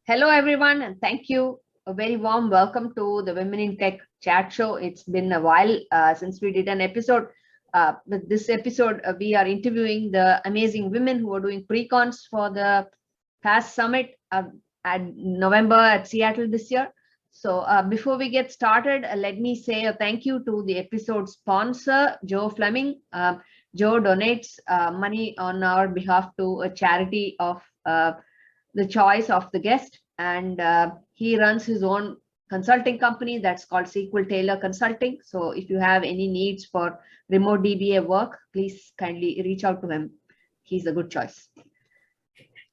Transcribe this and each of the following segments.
Hello, everyone, and thank you. A very warm welcome to the Women in Tech chat show. It's been a while since we did an episode. With this episode, we are interviewing the amazing women who are doing pre-cons for the past summit at November at Seattle this year. So before we get started, let me say a thank you to the episode sponsor, Joe Fleming. Joe donates money on our behalf to a charity of the choice of the guest, and he runs his own consulting company that's called SQL Taylor Consulting. So if you have any needs for remote DBA work, please kindly reach out to him. He's a good choice.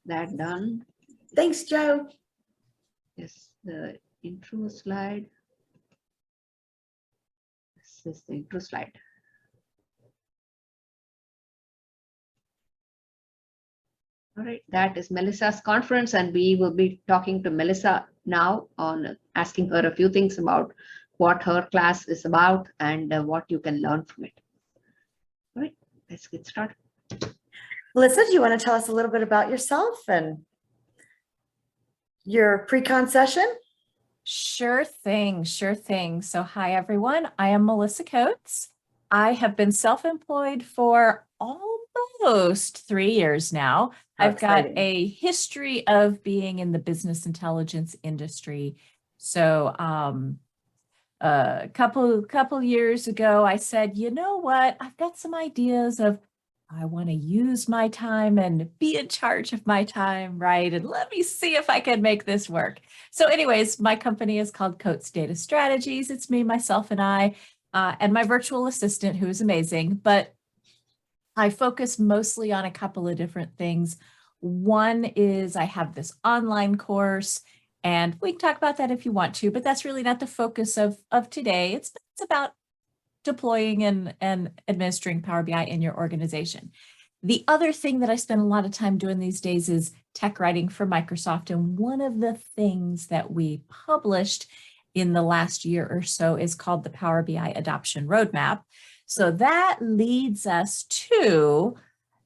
That done. Thanks, Joe. Yes, the intro slide. This is the intro slide. All right, that is Melissa's conference, and we will be talking to Melissa now on asking her a few things about what her class is about and what you can learn from it. All right, let's get started. Melissa, do you want to tell us a little bit about yourself and your pre-con session? Sure thing, sure thing. So hi, everyone. I am Melissa Coates. I have been self-employed for almost 3 years now. I've got a history of being in the business intelligence industry. So a couple years ago, I said, you know what? I've got some ideas of I want to use my time and be in charge of my time, right? And let me see if I can make this work. So anyways, my company is called Coates Data Strategies. It's me, myself, and I, and my virtual assistant, who is amazing. But I focus mostly on a couple of different things. One is I have this online course, and we can talk about that if you want to, but that's really not the focus of today. It's about deploying and administering Power BI in your organization. The other thing that I spend a lot of time doing these days is tech writing for Microsoft. And one of the things that we published in the last year or so is called the Power BI Adoption Roadmap. So that leads us to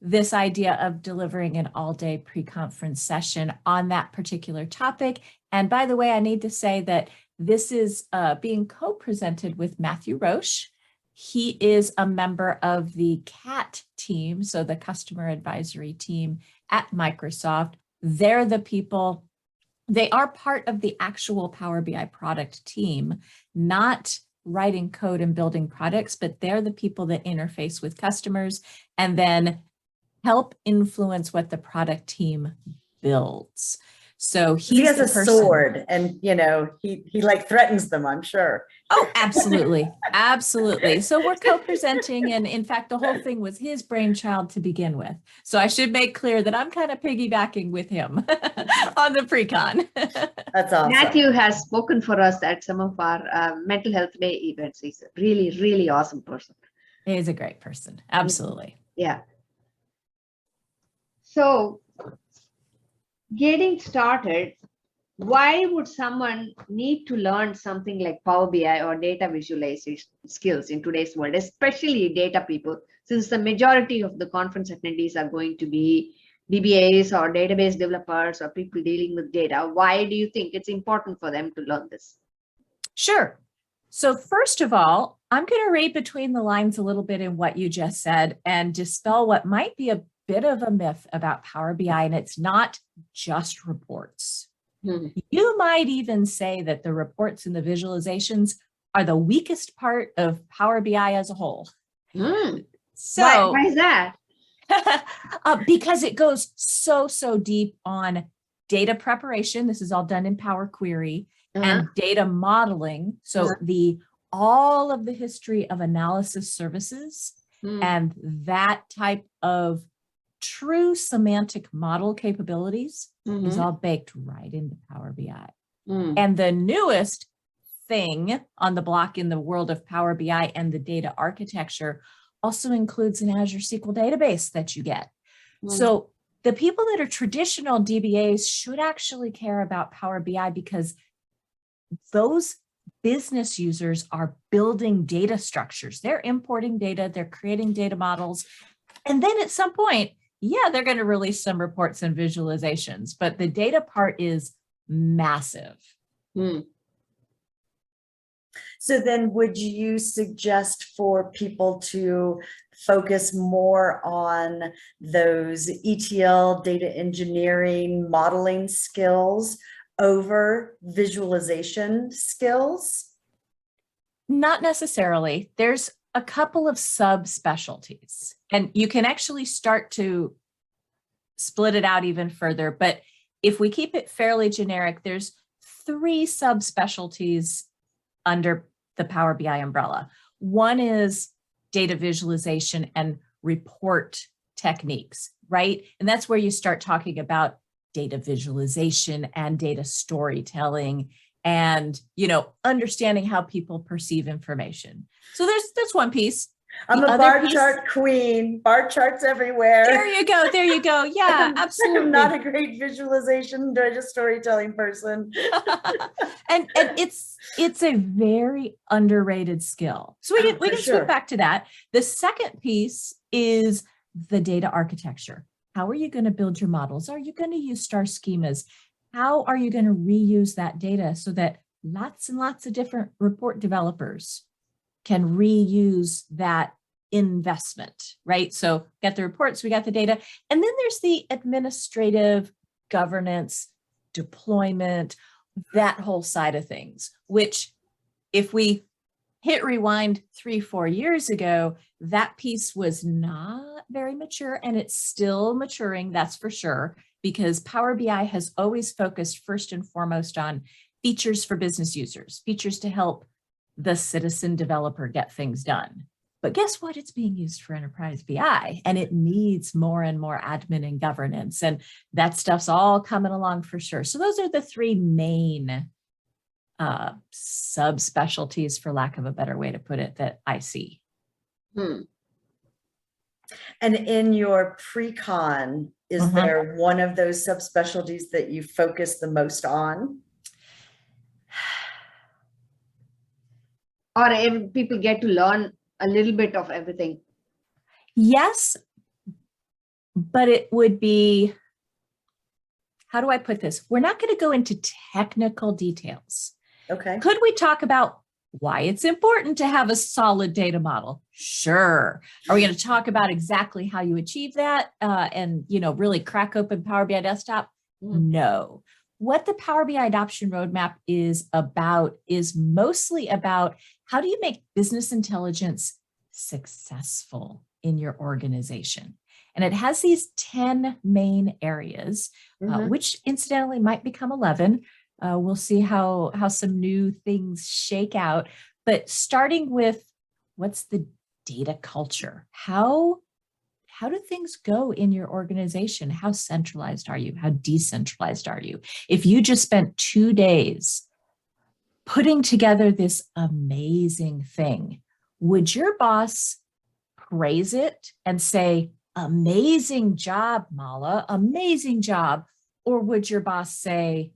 this idea of delivering an all-day pre-conference session on that particular topic. And by the way, I need to say that this is being co-presented with Matthew Roche. He is a member of the CAT team, so the customer advisory team at Microsoft. They're the people, they are part of the actual Power BI product team, not writing code and building products, but they're the people that interface with customers and then help influence what the product team builds. So he has a sword, and you know he like threatens them, I'm sure. Oh, absolutely, absolutely. So we're co-presenting, and in fact, the whole thing was his brainchild to begin with. So I should make clear that I'm kind of piggybacking with him on the pre-con. That's awesome. Matthew has spoken for us at some of our mental health day events. He's a really, really awesome person. He's a great person. Absolutely. Yeah. So getting started, why would someone need to learn something like Power BI or data visualization skills in today's world, especially data people, since the majority of the conference attendees are going to be DBAs or database developers or people dealing with data? Why do you think it's important for them to learn this? Sure. So first of all, I'm going to read between the lines a little bit in what you just said and dispel what might be a bit of a myth about Power BI, and it's not just reports. You might even say that the reports and the visualizations are the weakest part of Power BI as a whole. So why is that? Because it goes so deep on data preparation. This is all done in Power Query and data modeling. So all of the history of analysis services and that type of true semantic model capabilities is all baked right into Power BI. And the newest thing on the block in the world of Power BI and the data architecture also includes an Azure SQL database that you get. So the people that are traditional DBAs should actually care about Power BI because those business users are building data structures. They're importing data, they're creating data models, and then at some point, yeah, they're going to release some reports and visualizations, but the data part is massive. Hmm. So then would you suggest for people to focus more on those ETL, data engineering, modeling skills over visualization skills? Not necessarily. There's a couple of subspecialties, and you can actually start to split it out even further. But if we keep it fairly generic, there's 3 subspecialties under the Power BI umbrella. One is data visualization and report techniques, right? And that's where you start talking about data visualization and data storytelling and, understanding how people perceive information. So that's one piece. I'm a bar chart queen, bar charts everywhere. There you go. Yeah, absolutely. I'm not a great visualization, data storytelling person. and it's a very underrated skill. So we can swoop back to that. The second piece is the data architecture. How are you going to build your models? Are you going to use star schemas? How are you going to reuse that data so that lots and lots of different report developers can reuse that investment, right? So got the reports, we got the data, and then there's the administrative governance, deployment, that whole side of things, which if we hit rewind 3-4 years ago, that piece was not very mature, and it's still maturing, that's for sure, because Power BI has always focused first and foremost on features for business users, features to help the citizen developer get things done. But guess what? It's being used for enterprise BI, and it needs more and more admin and governance, and that stuff's all coming along for sure. So those are the 3 main subspecialties, for lack of a better way to put it, that I see. Hmm. And in your pre-con, is there one of those subspecialties that you focus the most on? Or people get to learn a little bit of everything? Yes, but it would be, how do I put this? We're not going to go into technical details. Okay. Could we talk about why it's important to have a solid data model? Sure. Are we going to talk about exactly how you achieve that and, really crack open Power BI Desktop? No. What the Power BI adoption roadmap is about is mostly about how do you make business intelligence successful in your organization? And it has these 10 main areas, which incidentally might become 11. We'll see how some new things shake out. But starting with what's the data culture? How do things go in your organization? How centralized are you? How decentralized are you? If you just spent 2 days putting together this amazing thing, would your boss praise it and say, amazing job, Mala, amazing job? Or would your boss say,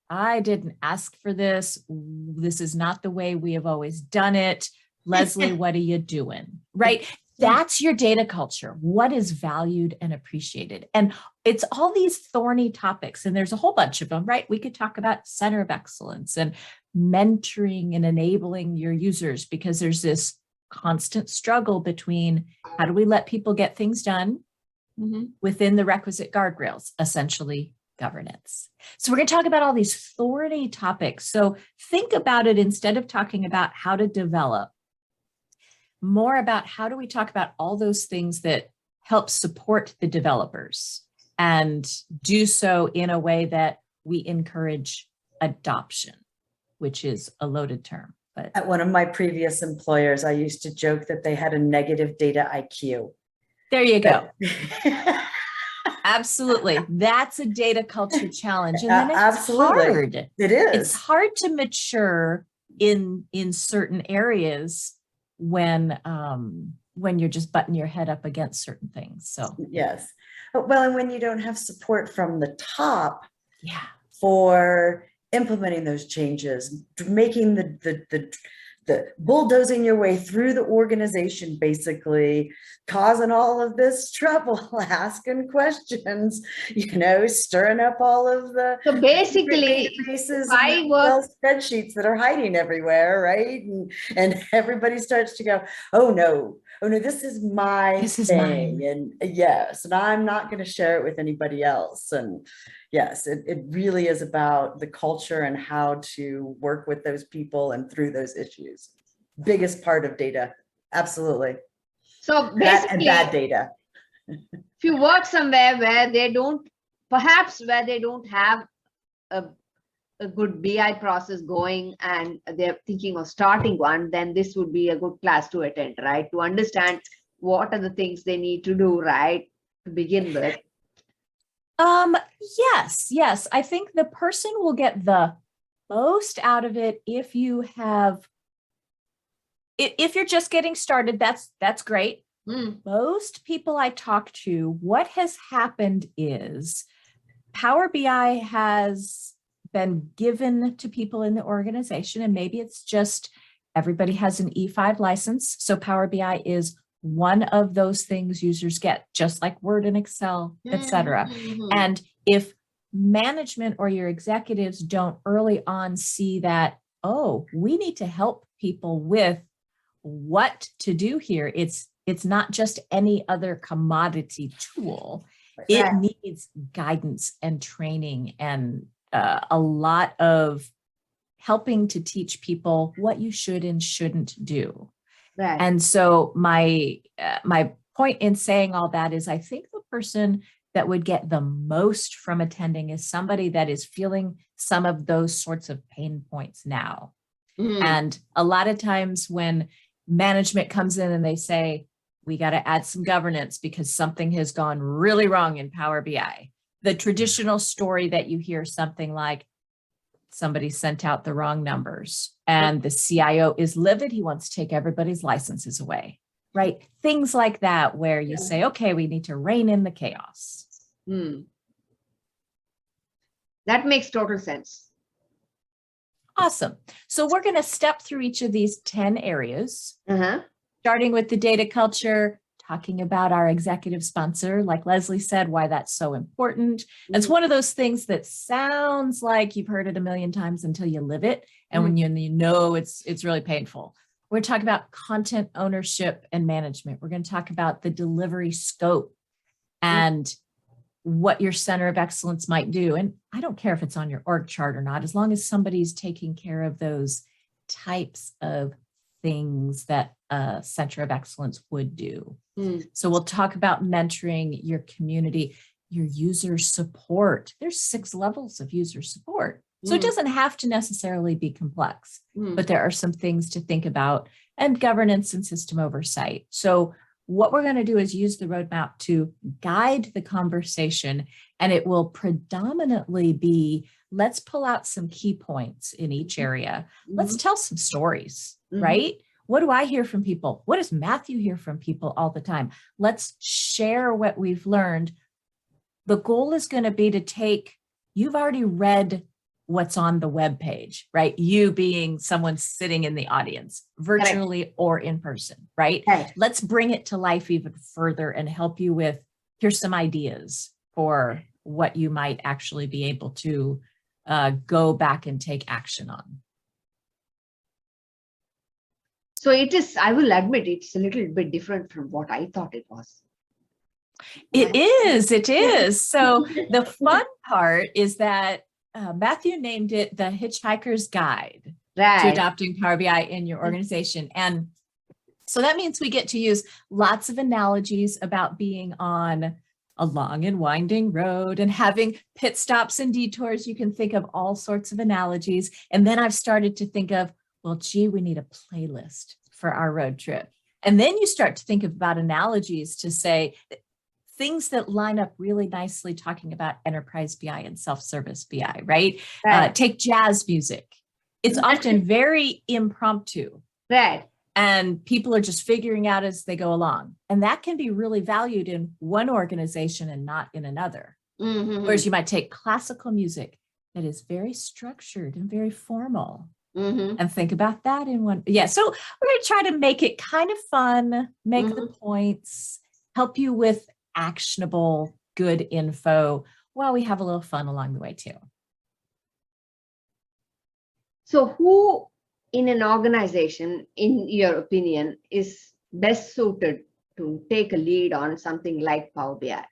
I didn't ask for this. This is not the way we have always done it. Leslie, what are you doing? Right? That's your data culture. What is valued and appreciated? And it's all these thorny topics, and there's a whole bunch of them, right? We could talk about center of excellence and mentoring and enabling your users, because there's this constant struggle between how do we let people get things done within the requisite guardrails, essentially governance. So we're going to talk about all these thorny topics. So think about it, instead of talking about how to develop, more about how do we talk about all those things that help support the developers and do so in a way that we encourage adoption, which is a loaded term. But at one of my previous employers, I used to joke that they had a negative data IQ. There you go. Absolutely. That's a data culture challenge. And then it's hard. It is. It's hard to mature in certain areas when you're just butting your head up against certain things. So yes. Well, and when you don't have support from the top for implementing those changes, making the the bulldozing your way through the organization, basically causing all of this trouble, asking questions, stirring up all of the So basically, databases if I and work, Excel spreadsheets that are hiding everywhere, right? And everybody starts to go, oh no, this is my This is thing. mine. And yes, and I'm not going to share it with anybody else. And yes, it really is about the culture and how to work with those people and through those issues. Biggest part of data. Absolutely. so And basically, bad data. if you work somewhere where they don't, perhaps where they don't have a good BI process going and they're thinking of starting one, then this would be a good class to attend, right? To understand what are the things they need to do, right, to begin with. Yes. I think the person will get the most out of it if you're just getting started, that's great. Most people I talk to, what has happened is Power BI has been given to people in the organization, and maybe it's just everybody has an E5 license. So Power BI is one of those things users get, just like Word and Excel, etc. And if management or your executives don't early on see that, oh, we need to help people with what to do here. It's not just any other commodity tool. It needs guidance and training and a lot of helping to teach people what you should and shouldn't do. Right. And so my point in saying all that is I think the person that would get the most from attending is somebody that is feeling some of those sorts of pain points now. And a lot of times when management comes in and they say, we got to add some governance because something has gone really wrong in Power BI. The traditional story that you hear something like somebody sent out the wrong numbers and the CIO is livid. He wants to take everybody's licenses away, right? Things like that, where you say, okay, we need to rein in the chaos. That makes total sense. Awesome. So we're going to step through each of these 10 areas, starting with the data culture, talking about our executive sponsor, like Leslie said, why that's so important. It's one of those things that sounds like you've heard it a million times until you live it. And when you know it's really painful. We're going to talk about content ownership and management. We're going to talk about the delivery scope and what your center of excellence might do. And I don't care if it's on your org chart or not, as long as somebody's taking care of those types of things that a center of excellence would do. So we'll talk about mentoring your community, your user support. There's 6 levels of user support. So it doesn't have to necessarily be complex, but there are some things to think about, and governance and system oversight. So what we're going to do is use the roadmap to guide the conversation, and it will predominantly be, let's pull out some key points in each area. Let's tell some stories, right? What do I hear from people? What does Matthew hear from people all the time? Let's share what we've learned. The goal is going to be to take, you've already read what's on the web page, right? You being someone sitting in the audience, virtually or in person, right? Let's bring it to life even further and help you with, here's some ideas for what you might actually be able to go back and take action on. So it is, I will admit, it's a little bit different from what I thought it was. It is. So the fun part is that Matthew named it the Hitchhiker's Guide to Adopting Power BI in your organization. And so that means we get to use lots of analogies about being on a long and winding road and having pit stops and detours. You can think of all sorts of analogies. And then I've started to think of, well, gee, we need a playlist for our road trip. And then you start to think about analogies to say things that line up really nicely, talking about enterprise BI and self-service BI, right? Take jazz music. It's often very impromptu. And people are just figuring out as they go along. And that can be really valued in one organization and not in another. Whereas you might take classical music that is very structured and very formal. and think about that in one. Yeah. So we're going to try to make it kind of fun, make the points, help you with actionable, good info while we have a little fun along the way too. So who in an organization, in your opinion, is best suited to take a lead on something like Power BI?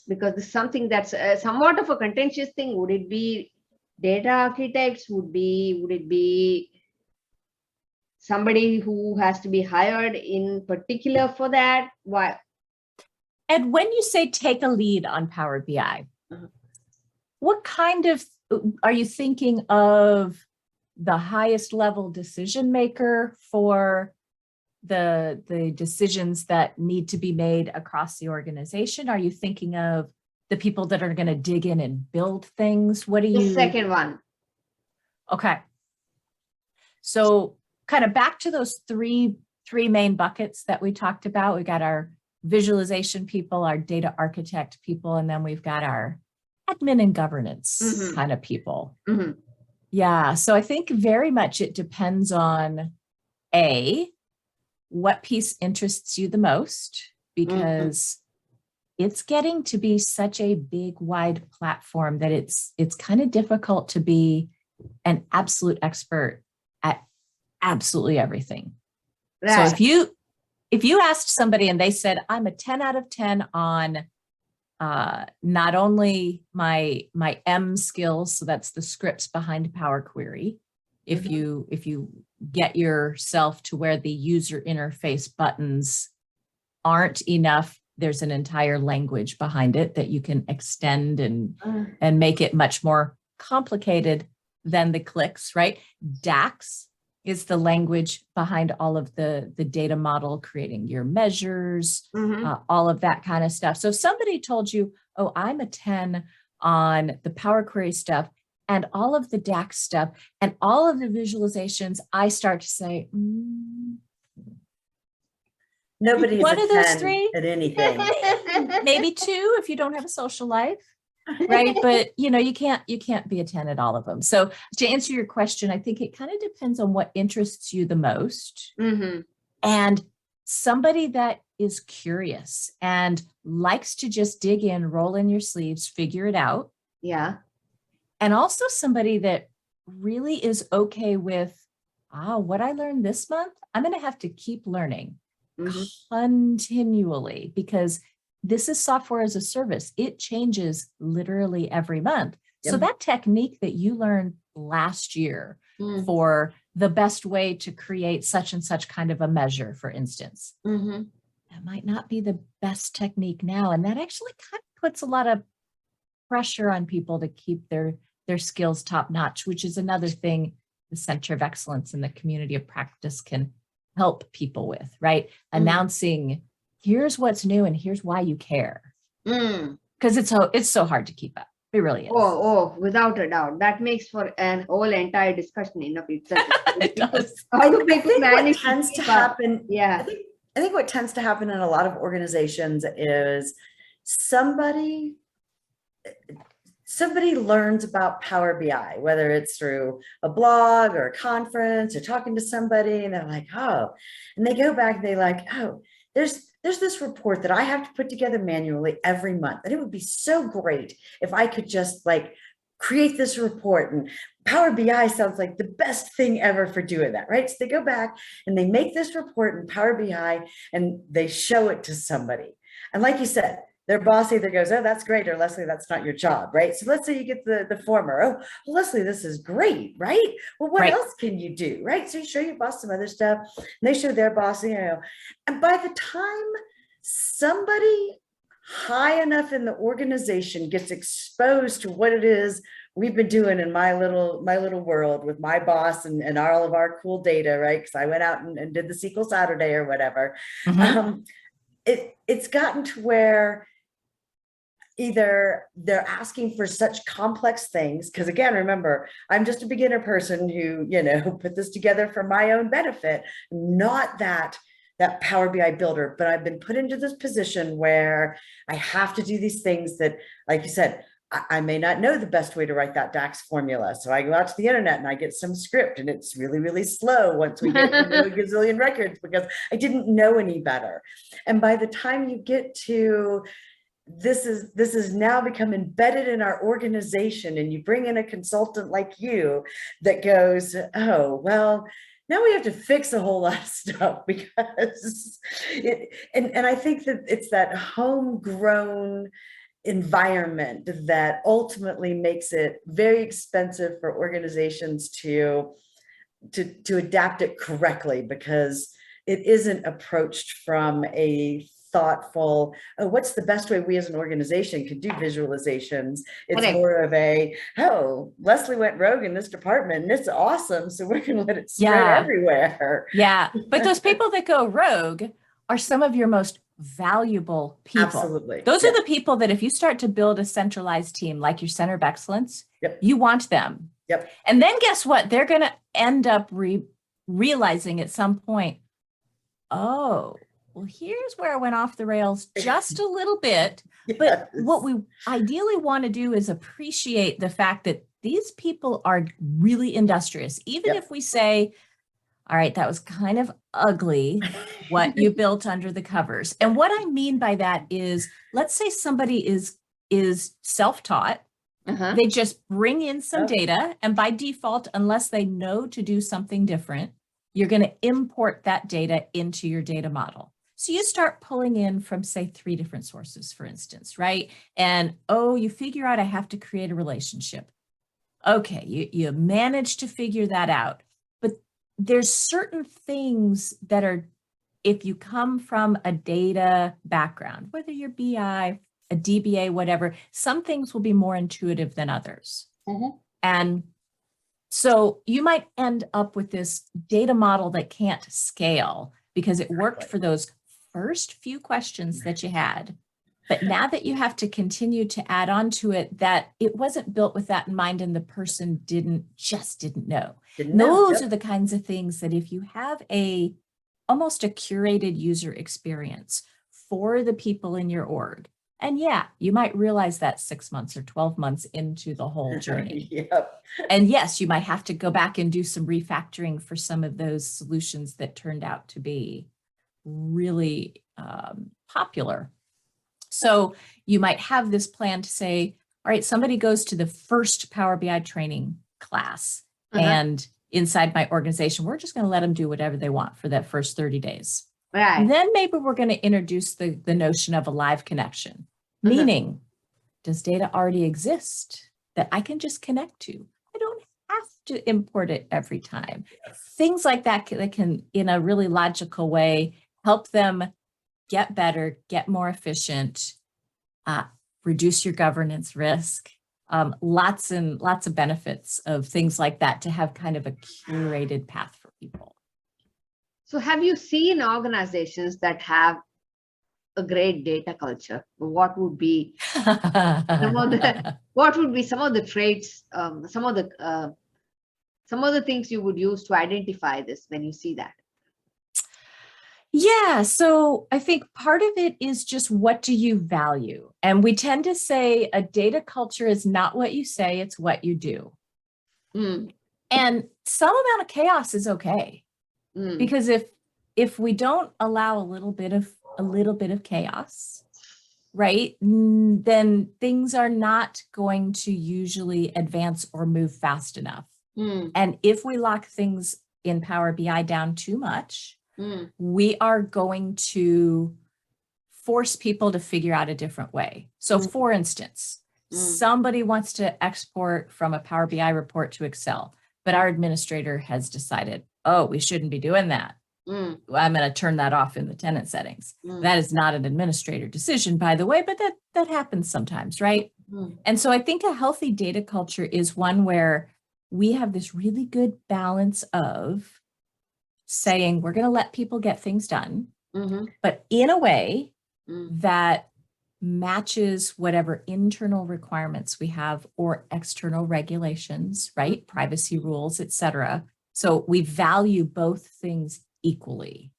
Because it's something that's somewhat of a contentious thing. Would it be data architects? Would it be somebody who has to be hired in particular for that? Why? And when you say take a lead on Power BI, what kind of, are you thinking of the highest level decision maker for the decisions that need to be made across the organization? Are you thinking of the people that are going to dig in and build things? What do you? The second one. Okay. So kind of back to those three main buckets that we talked about. We got our visualization people, our data architect people, and then we've got our admin and governance kind of people. Yeah. So I think very much it depends on what piece interests you the most, because it's getting to be such a big, wide platform that it's kind of difficult to be an absolute expert at absolutely everything. Right. So if you asked somebody and they said, I'm a 10 out of 10 on not only my M skills, so that's the scripts behind Power Query. If you get yourself to where the user interface buttons aren't enough, there's an entire language behind it that you can extend and make it much more complicated than the clicks, right? DAX is the language behind all of the data model, creating your measures, all of that kind of stuff. So if somebody told you, oh, I'm a 10 on the Power Query stuff and all of the DAX stuff and all of the visualizations, I start to say, Nobody's one a of those 10 three at anything. maybe two if you don't have a social life, right? But you can't be a 10 at all of them. So to answer your question, I think it kind of depends on what interests you the most. And somebody that is curious and likes to just dig in, roll in your sleeves, figure it out. Yeah. And also somebody that really is okay with, what I learned this month, I'm going to have to keep learning continually, because this is software as a service. It changes literally every month. So that technique that you learned last year for the best way to create such and such kind of a measure, for instance, that might not be the best technique now. And that actually kind of puts a lot of pressure on people to keep their skills top notch, which is another thing the Center of Excellence and the community of practice can help people with, right? Announcing, here's what's new and here's why you care. Because it's so hard to keep up. It really is. Oh, without a doubt. That makes for an whole entire discussion in of itself. It does. How do people What manage tends to keep up? happen? Yeah. I think what tends to happen in a lot of organizations is somebody learns about Power BI, whether it's through a blog or a conference or talking to somebody, and they're like, oh, and they go back, they like, oh, there's this report that I have to put together manually every month. And it would be so great if I could just like create this report, and Power BI sounds like the best thing ever for doing that, right? So they go back and they make this report in Power BI and they show it to somebody. And like you said, their boss either goes, oh, that's great, or Leslie, that's not your job, right? So let's say you get the former, oh, well, Leslie, this is great, right? Well, what else can you do, right? So you show your boss some other stuff, and they show their boss, and by the time somebody high enough in the organization gets exposed to what it is we've been doing in my little world with my boss and all of our cool data, right? Because I went out and did the SQL Saturday or whatever. It's gotten to where either they're asking for such complex things, because again, remember, I'm just a beginner person who, put this together for my own benefit, not that Power BI builder, but I've been put into this position where I have to do these things that, like you said, I may not know the best way to write that DAX formula. So I go out to the internet and I get some script, and it's really, really slow once we get into a gazillion records because I didn't know any better. And by the time you get to this is now become embedded in our organization, and you bring in a consultant like you that goes, oh, well, now we have to fix a whole lot of stuff because and I think that it's that homegrown environment that ultimately makes it very expensive for organizations to adapt it correctly, because it isn't approached from a thoughtful, oh, what's the best way we as an organization could do visualizations? It's Correct. more of a, oh, Leslie went rogue in this department and it's awesome, so we're going to let it spread Yeah. everywhere. Yeah. But those people that go rogue are some of your most valuable people. Absolutely. Those are the people that if you start to build a centralized team like your center of excellence, Yep. you want them. Yep. And then guess what? They're going to end up realizing at some point, oh, well, here's where I went off the rails just a little bit. But what we ideally want to do is appreciate the fact that these people are really industrious. Even if we say, all right, that was kind of ugly, what you built under the covers. And what I mean by that is, let's say somebody is self-taught. They just bring in some data, and by default, unless they know to do something different, you're going to import that data into your data model. So you start pulling in from, say, 3 different sources, for instance, right? And, oh, you figure out I have to create a relationship. Okay, you manage to figure that out. But there's certain things that are, if you come from a data background, whether you're BI, a DBA, whatever, some things will be more intuitive than others. And so you might end up with this data model that can't scale because it worked for those first few questions that you had. But now that you have to continue to add on to it, that it wasn't built with that in mind and the person didn't know. Those are the kinds of things that if you have almost a curated user experience for the people in your org, and yeah, you might realize that 6 months or 12 months into the whole journey. And yes, you might have to go back and do some refactoring for some of those solutions that turned out to be really popular. So you might have this plan to say, all right, somebody goes to the first Power BI training class, and inside my organization, we're just going to let them do whatever they want for that first 30 days. Right. And then maybe we're going to introduce the notion of a live connection, meaning, does data already exist that I can just connect to? I don't have to import it every time. Things like that can, in a really logical way, help them get better, get more efficient, reduce your governance risk. Lots of benefits of things like that to have kind of a curated path for people. So have you seen organizations that have a great data culture? What would be some of the traits, some of the things you would use to identify this when you see that? Yeah, so I think part of it is just, what do you value? And we tend to say a data culture is not what you say, it's what you do. And some amount of chaos is okay. Because if we don't allow a little bit of chaos, right, then things are not going to usually advance or move fast enough. And if we lock things in Power BI down too much, we are going to force people to figure out a different way. So for instance, somebody wants to export from a Power BI report to Excel, but our administrator has decided, oh, we shouldn't be doing that. I'm going to turn that off in the tenant settings. That is not an administrator decision, by the way, but that happens sometimes, right? And so I think a healthy data culture is one where we have this really good balance of saying we're going to let people get things done, but in a way that matches whatever internal requirements we have or external regulations, right? Privacy rules, et cetera. So we value both things equally.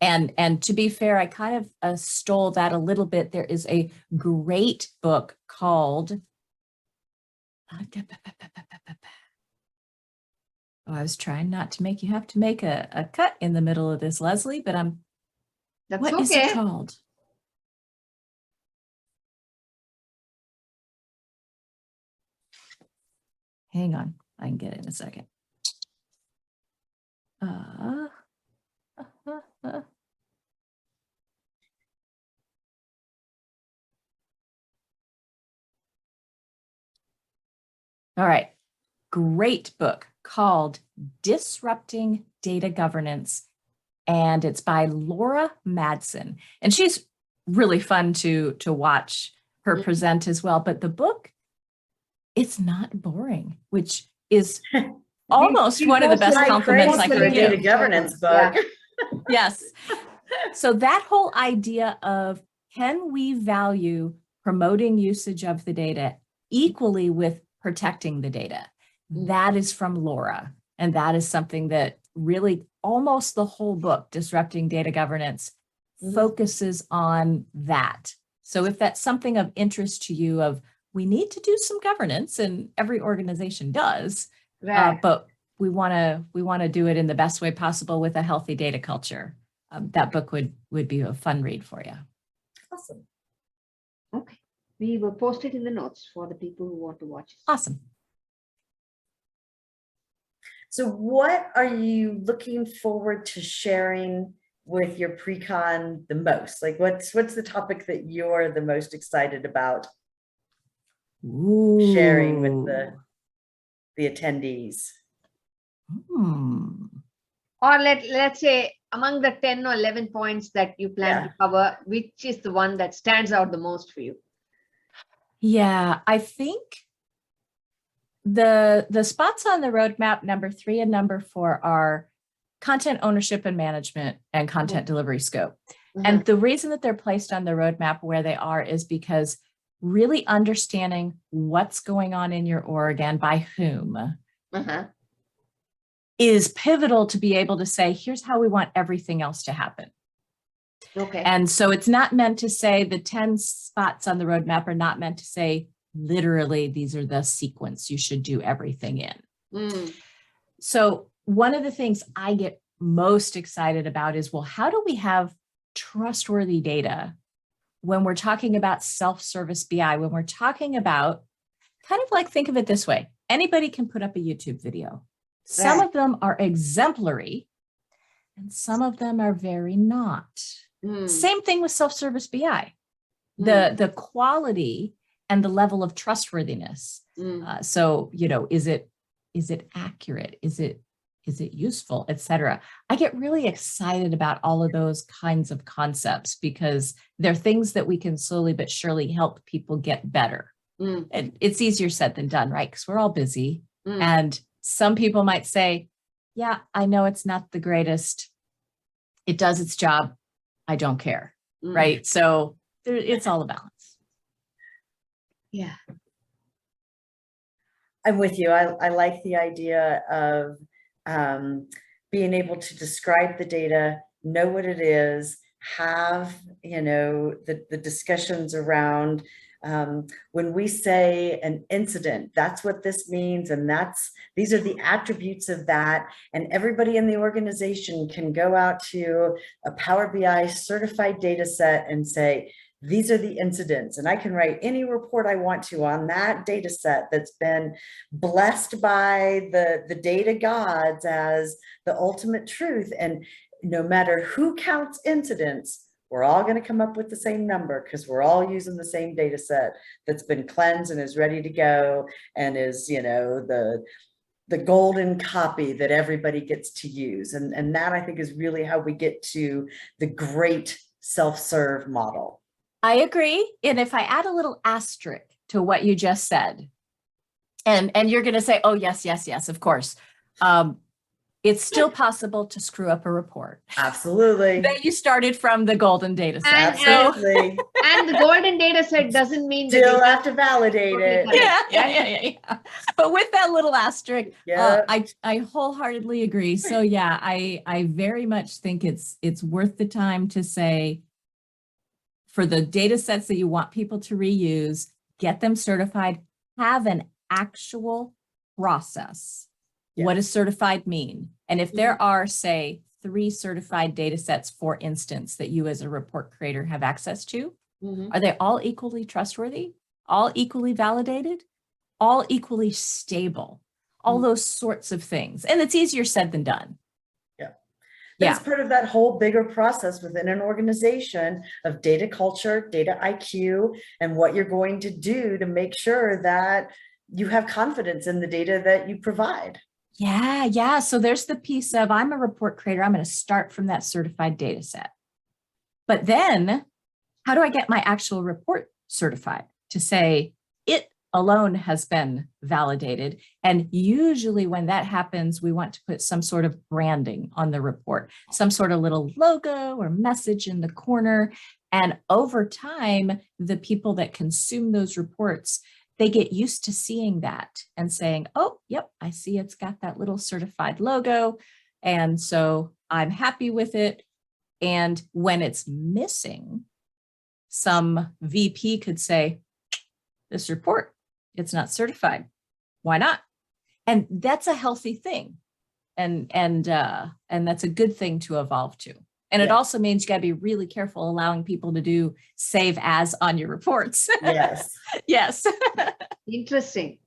And to be fair, I kind of stole that a little bit. There is a great book called Oh, I was trying not to make you have to make a cut in the middle of this, Leslie, but That's what is okay. it called? Hang on, I can get it in a second. All right, great book called Disrupting Data Governance, and it's by Laura Madsen. And she's really fun to watch her present as well. But the book, it's not boring, which is almost one of the best compliments I for can a data give. governance book. Yeah. Yes. So that whole idea of, can we value promoting usage of the data equally with protecting the data? That is from Laura. And that is something that really almost the whole book, Disrupting Data Governance, focuses on that. So if that's something of interest to you, of we need to do some governance, and every organization does, Right. but we want to do it in the best way possible with a healthy data culture. That book would be a fun read for you. Awesome. Okay. We will post it in the notes for the people who want to watch it. Awesome. So what are you looking forward to sharing with your pre-con the most? Like what's the topic that you're the most excited about sharing with the attendees? Or let's say among the 10 or 11 points that you plan to cover, which is the one that stands out the most for you? Yeah, I think the spots on the roadmap, number 3 and number 4, are content ownership and management and content delivery scope. And the reason that they're placed on the roadmap where they are is because really understanding what's going on in your org and by whom is pivotal to be able to say, here's how we want everything else to happen. Okay. And so it's not meant to say the 10 spots on the roadmap are not meant to say, literally, these are the sequence you should do everything in. So one of the things I get most excited about is, well, how do we have trustworthy data when we're talking about self-service BI, when we're talking about, kind of like, think of it this way, anybody can put up a YouTube video. Some of them are exemplary and some of them are very not. Same thing with self-service BI. The quality and the level of trustworthiness. So, you know, is it accurate? Is it useful, et cetera? I get really excited about all of those kinds of concepts because they're things that we can slowly but surely help people get better. And it's easier said than done, right? Because we're all busy. And some people might say, yeah, I know it's not the greatest. It does its job. I don't care, right? So it's all a balance. Yeah. I'm with you. I like the idea of being able to describe the data, know what it is, have, you know, the discussions around when we say an incident, that's what this means. And these are the attributes of that. And everybody in the organization can go out to a Power BI certified data set and say, these are the incidents, and I can write any report I want to on that data set that's been blessed by the data gods as the ultimate truth. And no matter who counts incidents, we're all going to come up with the same number because we're all using the same data set that's been cleansed and is ready to go and is, you know, the golden copy that everybody gets to use. And that, I think, is really how we get to the great self-serve model. I agree. And if I add a little asterisk to what you just said, and you're going to say, oh, yes, of course. It's still possible to screw up a report. Absolutely. That you started from the golden data set. Absolutely. And the golden data set doesn't mean that still have to validate it. Yeah. But with that little asterisk, I wholeheartedly agree. So yeah, I very much think it's worth the time to say, for the data sets that you want people to reuse, get them certified, have an actual process. Yes. What does certified mean? And if there are, say, 3 certified data sets, for instance, that you as a report creator have access to, are they all equally trustworthy, all equally validated, all equally stable, all those sorts of things? And it's easier said than done. That's part of that whole bigger process within an organization of data culture, data IQ, and what you're going to do to make sure that you have confidence in the data that you provide. Yeah. So there's the piece of, I'm a report creator. I'm going to start from that certified data set. But then how do I get my actual report certified to say it alone has been validated? And usually when that happens, we want to put some sort of branding on the report, some sort of little logo or message in the corner. And over time, the people that consume those reports, they get used to seeing that and saying, oh, yep, I see it's got that little certified logo. And so I'm happy with it. And when it's missing, some VP could say, this report, it's not certified. Why not? And that's a healthy thing. And that's a good thing to evolve to. And it also means you got to be really careful allowing people to do save as on your reports. Yes. Yes. Interesting.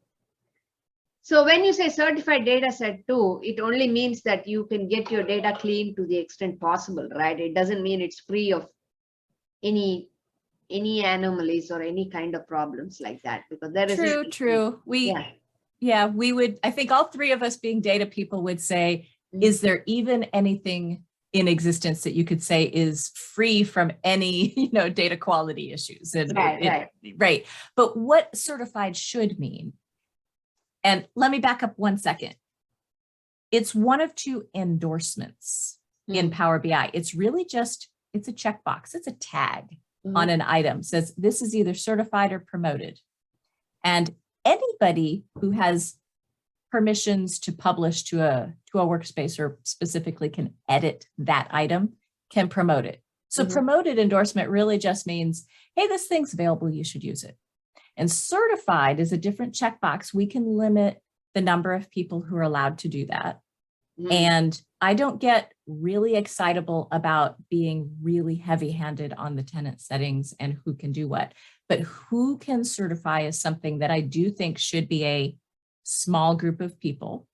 So when you say certified data set too, it only means that you can get your data clean to the extent possible, right? It doesn't mean it's free of any anomalies or any kind of problems like that, because there is True. We would, I think all 3 of us being data people would say, is there even anything in existence that you could say is free from any, data quality issues? And right. But what certified should mean, and let me back up 1 second. It's one of 2 endorsements in Power BI. It's really just, it's a checkbox. It's a tag on an item. Says this is either certified or promoted. And anybody who has permissions to publish to a workspace or specifically can edit that item can promote it. So promoted endorsement really just means, hey, this thing's available, you should use it. And certified is a different checkbox. We can limit the number of people who are allowed to do that. And I don't get really excitable about being really heavy-handed on the tenant settings and who can do what, but who can certify is something that I do think should be a small group of people.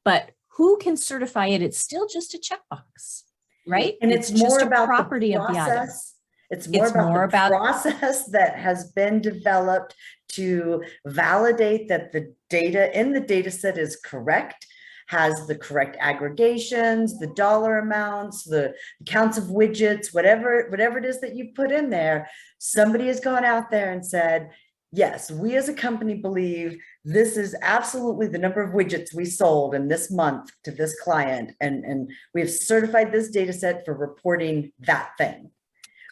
But who can certify it? It's still just a checkbox, right? And it's more just about a property the of the item. process. It's more about the process that has been developed to validate that the data in the data set is correct, has the correct aggregations, the dollar amounts, the counts of widgets, whatever it is that you put in there. Somebody has gone out there and said, yes, we as a company believe this is absolutely the number of widgets we sold in this month to this client. And we have certified this data set for reporting that thing.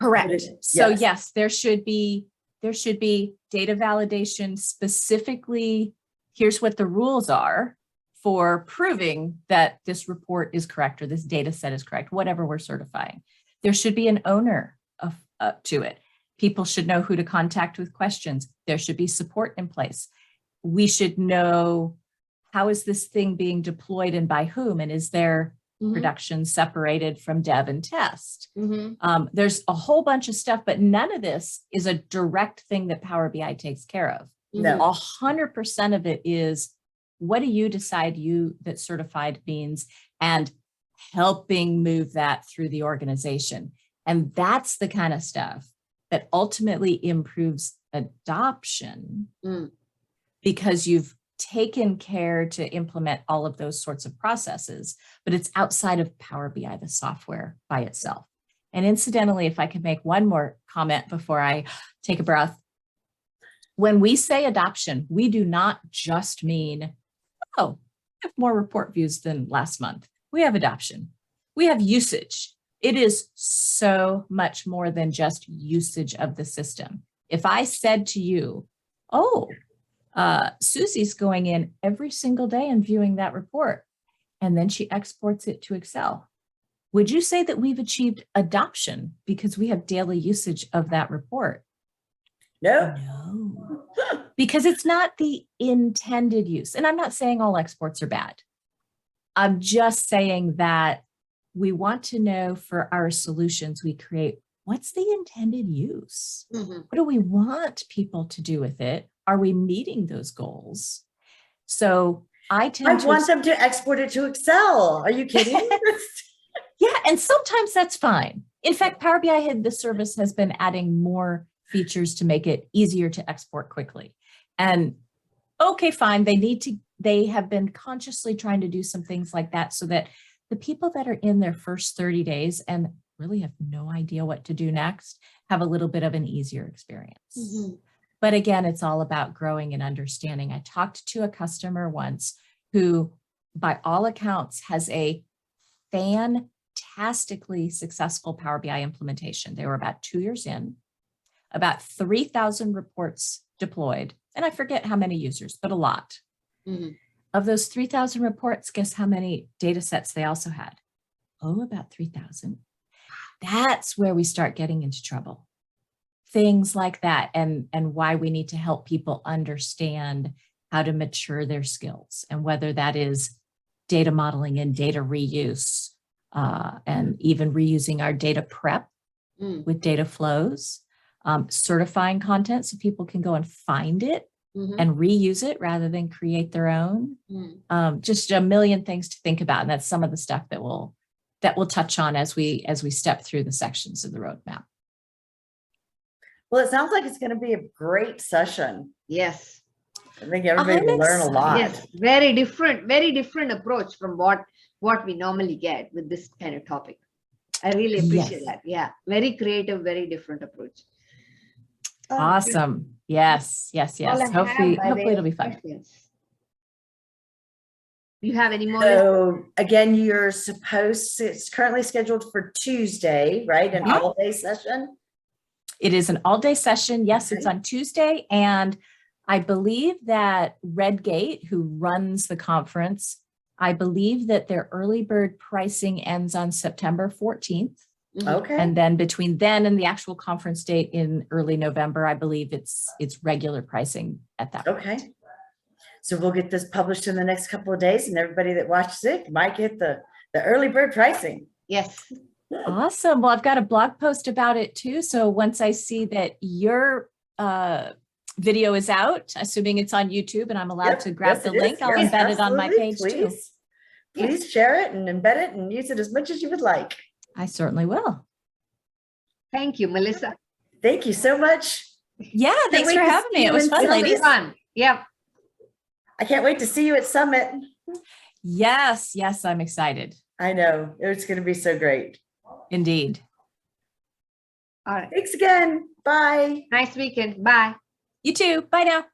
Correct. So yes, there should be data validation specifically. Here's what the rules are for proving that this report is correct or this data set is correct, whatever we're certifying. There should be an owner to it. People should know who to contact with questions. There should be support in place. We should know, how is this thing being deployed and by whom? And is there production separated from dev and test? There's a whole bunch of stuff, but none of this is a direct thing that Power BI takes care of. No. 100% of it is, what do you decide that certified means, and helping move that through the organization. And that's the kind of stuff that ultimately improves adoption because you've taken care to implement all of those sorts of processes, but it's outside of Power BI, the software by itself. And incidentally, if I could make one more comment before I take a breath, when we say adoption, we do not just mean, oh, we have more report views than last month. We have adoption. We have usage. It is so much more than just usage of the system. If I said to you, oh, Susie's going in every single day and viewing that report, and then she exports it to Excel, would you say that we've achieved adoption because we have daily usage of that report? No. No. because it's not the intended use. And I'm not saying all exports are bad. I'm just saying that we want to know for our solutions we create, what's the intended use? What do we want people to do with it? Are we meeting those goals? So I want them to export it to Excel. Are you kidding? Yeah, and sometimes that's fine. In fact, Power BI the service has been adding more features to make it easier to export quickly. And okay, fine, they have been consciously trying to do some things like that so that the people that are in their first 30 days and really have no idea what to do next have a little bit of an easier experience. But again, it's all about growing and understanding. I talked to a customer once who, by all accounts, has a fantastically successful Power BI implementation. They were about 2 years in, about 3,000 reports deployed, and I forget how many users, but a lot. Of those 3,000 reports, guess how many data sets they also had? Oh, about 3,000. That's where we start getting into trouble. Things like that, and why we need to help people understand how to mature their skills, and whether that is data modeling and data reuse, and even reusing our data prep with data flows, certifying content so people can go and find it and reuse it rather than create their own. Just a million things to think about, and that's some of the stuff that we'll touch on as we step through the sections of the roadmap. Well, it sounds like it's going to be a great session. Yes. I think everybody will learn a lot. Yes, very different approach from what we normally get with this kind of topic. I really appreciate that. Yeah, very creative, very different approach. Awesome. Yes. Hopefully it'll be fun. Do you have any more? So again, it's currently scheduled for Tuesday, right? An all-day session? It is an all-day session. Yes, it's on Tuesday. And I believe that Redgate, who runs the conference, I believe that their early bird pricing ends on September 14th. Okay. And then between then and the actual conference date in early November, I believe it's regular pricing at that point. Okay. So we'll get this published in the next couple of days, and everybody that watches it might get the early bird pricing. Yes. Awesome. Well, I've got a blog post about it too. So once I see that your video is out, assuming it's on YouTube and I'm allowed to grab the link, I'll embed it on my page too. Please share it and embed it and use it as much as you would like. I certainly will. Thank you, Melissa. Thank you so much. Yeah, thanks for having me. It was fun, ladies. Fun. Yep. I can't wait to see you at Summit. Yes, I'm excited. I know. It's going to be so great. Indeed. All right. Thanks again. Bye. Nice weekend. Bye. You too. Bye now.